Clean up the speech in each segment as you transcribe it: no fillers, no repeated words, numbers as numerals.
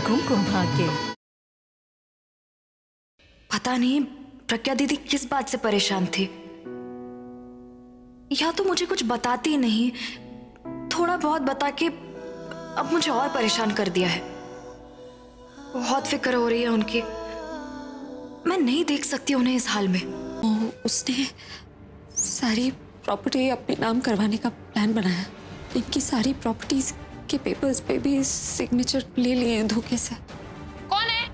कुमकुम भाग्य। पता नहीं प्रज्ञा दीदी किस बात से परेशान थी, या तो मुझे कुछ बताती नहीं, थोड़ा बहुत बता के अब मुझे और परेशान कर दिया है। बहुत फिक्र हो रही है उनकी, मैं नहीं देख सकती उन्हें इस हाल में। उसने सारी प्रॉपर्टी अपने नाम करवाने का प्लान बनाया। इनकी सारी प्रॉपर्टीज के पेपर्स पे भी सिग्नेचर ले लिए हैं धोखे से। कौन है?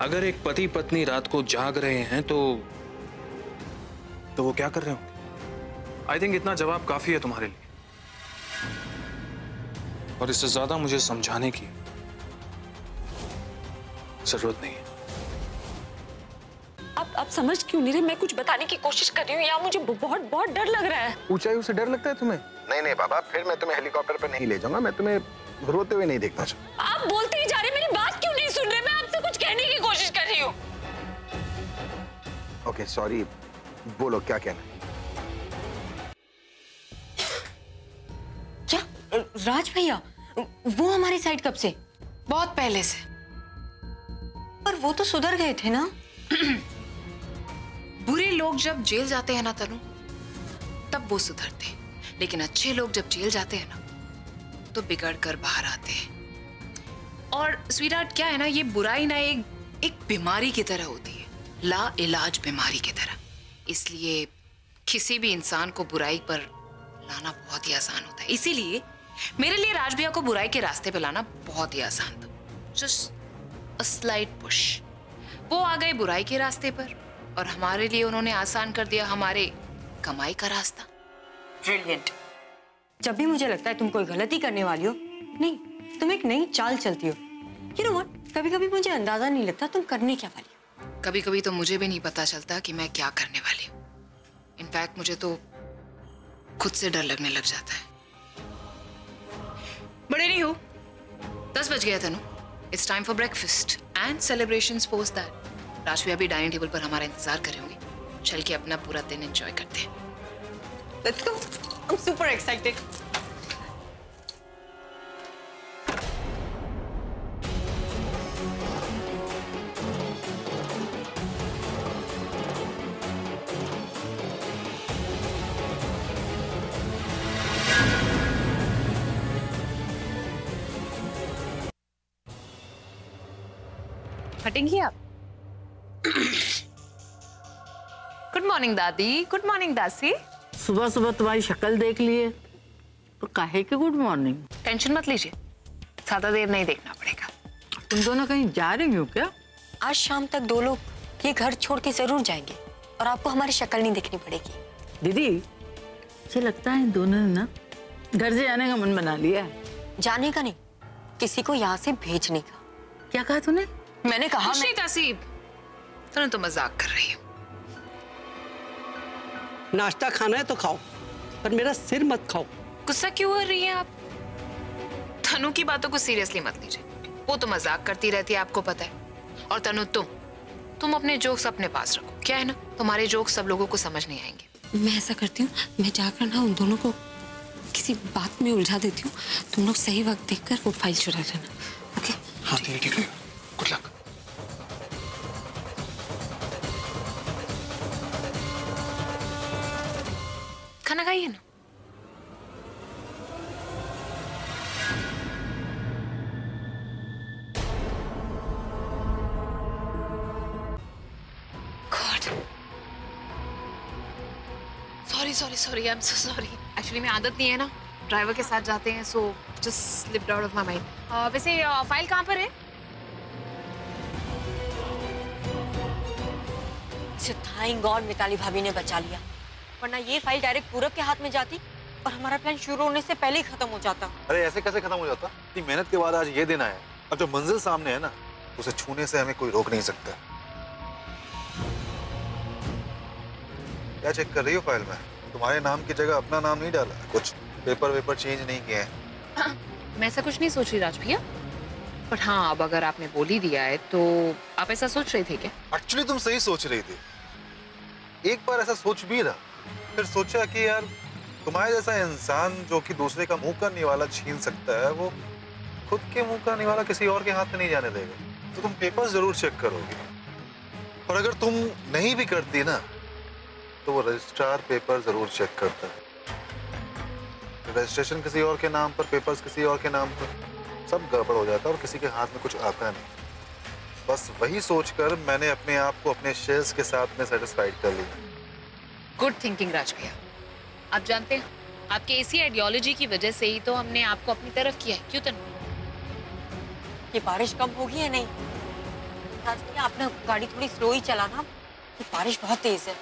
अगर एक पति पत्नी रात को जाग रहे हैं तो वो क्या कर रहे होंगे? आई थिंक इतना जवाब काफी है तुम्हारे लिए, और इससे ज्यादा मुझे समझाने की जरूरत नहीं है। अब समझ क्यों नहीं रहे? मैं कुछ बताने की कोशिश कर रही हूँ या मुझे बहुत डर लग रहा है। ऊंचाइयों से डर लगता है तुम्हें? नहीं बाबा, फिर मैं तुम्हें हेलीकॉप्टर पर नहीं ले जाऊंगा। मैं तुम्हें रोते हुए नहीं देखना चाहता। आप बोलते ही जा रहे, मेरी बात क्यों नहीं सुन रहे? मैं आपसे कुछ कहने की कोशिश कर रही हूँ। ओके सॉरी, बोलो क्या कहना। क्या राज भैया वो हमारी साइड कब से? बहुत पहले से। पर वो तो सुधर गए थे ना। बुरे लोग जब जेल जाते हैं ना तनु, तब वो सुधरते हैं, लेकिन अच्छे लोग जब जेल जाते हैं ना तो बिगड़ कर बाहर आते हैं। और स्वीटहार्ट क्या है ना, ये बुराई ना एक बीमारी की तरह होती है, ला इलाज बीमारी की तरह। इसलिए किसी भी इंसान को बुराई पर लाना बहुत ही आसान होता है। इसीलिए मेरे लिए राज भैया को बुराई के रास्ते पे लाना बहुत ही आसान था। Just a slight push. वो आ गए बुराई के रास्ते पर और हमारे लिए उन्होंने आसान कर दिया हमारे कमाई का रास्ता। ब्रिलियंट। जब भी मुझे लगता है तुम कोई गलती करने वाली हो, नहीं तुम एक नई चाल चलती हो। यू नो व्हाट, कभी-कभी मुझे अंदाजा नहीं लगता तुम करने क्या वाली हो। कभी-कभी तो मुझे भी नहीं पता चलता कि मैं क्या करने वाली हूँ। इनफैक्ट मुझे तो खुद से डर लगने लग जाता है। बड़े नहीं हो, 10 बज गया Tanu. It's time for breakfast and celebrations post that. Raj भैया भी डाइनिंग टेबल पर हमारा इंतजार कर रहे होंगे। चल के अपना पूरा दिन एंजॉय करते हैं। Let's go, I am super excited. हटेंगी आप? गुड मॉर्निंग दादी। गुड मॉर्निंग दासी। सुबह सुबह तुम्हारी शक्ल देख लिए तो काहे के गुड मॉर्निंग? टेंशन मत लीजिए, ज्यादा देर नहीं देखना पड़ेगा। तुम दोनों कहीं जा रही हो क्या? आज शाम तक दो लोग ये घर छोड़ के जरूर जाएंगे और आपको हमारी शक्ल नहीं देखनी पड़ेगी। दीदी मुझे लगता है इन दोनों ने ना घर से जाने का मन बना लिया है। जाने का नहीं, किसी को यहाँ से भेजने का। क्या कहा तूने? मैंने कहा तासीब, तुम तो मजाक कर रही हो। नाश्ता खाना है तो खाओ, पर मेरा सिर मत खाओ। गुस्सा क्यों हो रही हैं आप? तनु की बातों को सीरियसली मत लीजिए, वो तो मजाक करती रहती है, आपको पता है। और तनु तुम अपने जोक्स अपने पास रखो। क्या है ना, तुम्हारे जोक्स सब लोगों को समझ नहीं आएंगे। मैं ऐसा करती हूँ, मैं जाकर ना उन दोनों को किसी बात में उलझा देती हूँ। तुम लोग सही वक्त देखकर वो फाइल चुरा लेना, ओके? हाँ ठीक है। Good luck. खाना खाइए ना। God, sorry, I am so sorry. Actually मैं आदत नहीं है ना, ड्राइवर के साथ जाते हैं, so just slipped out of my mind. वैसे फाइल कहाँ पर है? थैंक गॉड मिताली भाभी ने बचा लिया, वरना ये फाइल डायरेक्ट पूरब के हाथ में जाती और हमारा प्लान शुरू होने से पहले ही खत्म हो जाता। अरे ऐसे कैसे खत्म हो जाता? इतनी मेहनत के बाद आज ये दिन आया। अब जो मंजिल सामने है ना, उसे छूने से हमें कोई रोक नहीं सकता। क्या चेक कर रही हो फाइल में? तुम्हारे नाम की जगह अपना नाम नहीं डाला, कुछ पेपर वेपर चेंज नहीं किए हैं? मैं ऐसा कुछ नहीं सोच रही राज भैया, पर हाँ अब अगर आपने बोल ही दिया है तो आप ऐसा सोच रहे थे क्या? एक्चुअली तुम सही सोच रही थी। एक बार ऐसा सोच भी रहा, फिर सोचा कि यार तुम्हारे जैसा इंसान जो कि दूसरे का मुंह का निवाला छीन सकता है, वो खुद के मुंह का निवाला किसी और के हाथ में नहीं जाने देगा। तो तुम पेपर्स जरूर चेक करोगे, और अगर तुम नहीं भी करती ना तो वो रजिस्ट्रार पेपर जरूर चेक करता है। रजिस्ट्रेशन किसी और के नाम पर, पेपर्स किसी और के नाम पर, सब गड़बड़ हो जाता है और किसी के हाथ में कुछ आता नहीं। बस वही सोचकर मैंने अपने आप को अपने शेयर्स के साथ में सेटिस्फाइड कर लिया। गुड थिंकिंग राज भैया। आप जानते हैं आपके इसी आइडियोलॉजी की वजह से ही तो हमने आपको अपनी तरफ किया है। क्यों तनु? ये बारिश कम होगी या नहीं? राज भैया आपने गाड़ी थोड़ी स्लो ही चलाना, ये बारिश बहुत तेज है।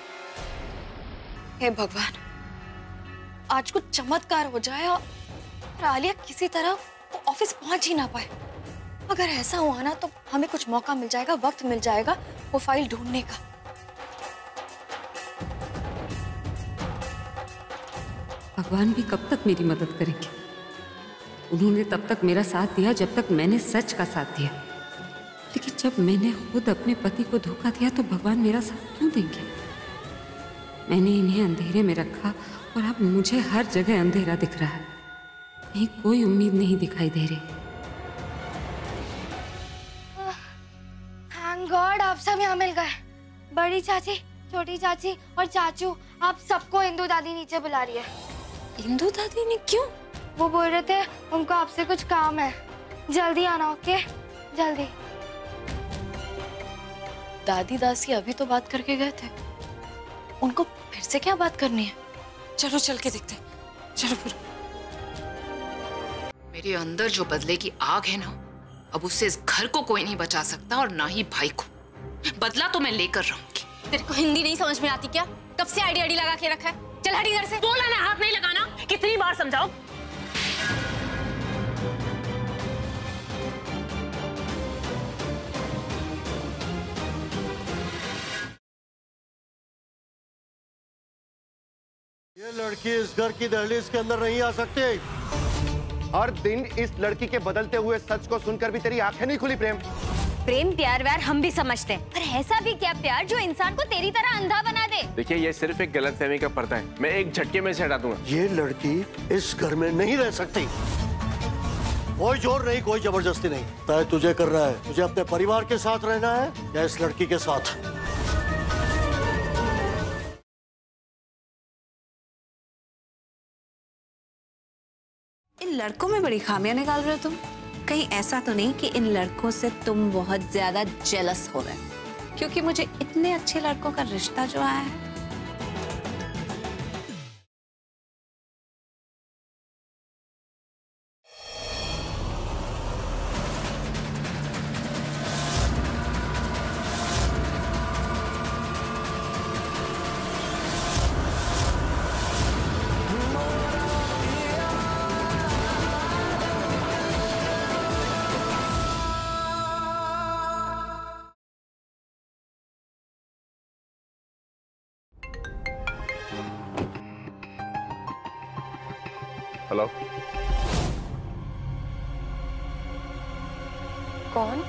हे भगवान, आज कुछ चमत्कार हो जाए और आलिया किसी तरह वो ऑफिस पहुंच ही ना पाए। अगर ऐसा हुआ ना तो हमें कुछ मौका मिल जाएगा, वक्त मिल जाएगा वो फाइल ढूंढने का। भगवान भी कब तक मेरी मदद करेंगे? उन्होंने तब तक मेरा साथ दिया जब तक मैंने सच का साथ दिया, लेकिन जब मैंने खुद अपने पति को धोखा दिया तो भगवान मेरा साथ क्यों देंगे? मैंने इन्हें अंधेरे में रखा और अब मुझे हर जगह अंधेरा दिख रहा है, कहीं कोई उम्मीद नहीं दिखाई दे रही। थैंक गॉड आप सब यहाँ मिल गए। बड़ी चाची, छोटी चाची और चाचू, आप सबको इंदु दादी नीचे बुला रही है। इंदु दादी ने क्यों? वो बोल रहे थे उनको आपसे कुछ काम है, जल्दी आना। ओके, जल्दी। दादी दासी अभी तो बात करके गए थे, उनको फिर से क्या बात करनी है? चलो चल के देखते, चलो फिर। मेरे अंदर जो बदले की आग है ना, अब उससे इस घर को कोई नहीं बचा सकता और ना ही भाई को। बदला तो मैं लेकर रहूंगी। तेरे को हिंदी नहीं समझ में आती क्या? कब से आईडी आईडी लगा के रखा है? चल हट इधर से। बोला ना हाथ नहीं लगाना, कितनी बार समझाओ? ये लड़की इस घर की दहलीज के अंदर नहीं आ सकती। हर दिन इस लड़की के बदलते हुए सच को सुनकर भी तेरी आंखें नहीं खुली प्रेम? प्रेम प्यार व्यार हम भी समझते हैं, पर ऐसा भी क्या प्यार जो इंसान को तेरी तरह अंधा बना दे? देखिए ये सिर्फ एक गलतफहमी का पर्दा है, मैं एक झटके में से हटा दूंगा। ये लड़की इस घर में नहीं रह सकती। कोई जोर नहीं, कोई जबरदस्ती नहीं। तय तुझे कर रहा है, तुझे अपने परिवार के साथ रहना है या इस लड़की के साथ? इन लड़कों में बड़ी खामियां निकाल रहे हो तुम। कहीं ऐसा तो नहीं कि इन लड़कों से तुम बहुत ज्यादा जेलस हो रहे हो क्योंकि मुझे इतने अच्छे लड़कों का रिश्ता जो आया है? हेलो, कौन?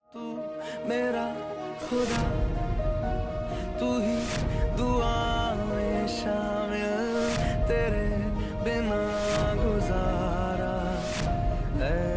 तू मेरा खुदा, तू ही दुआ में शामिल, तेरे बिना गुजारा है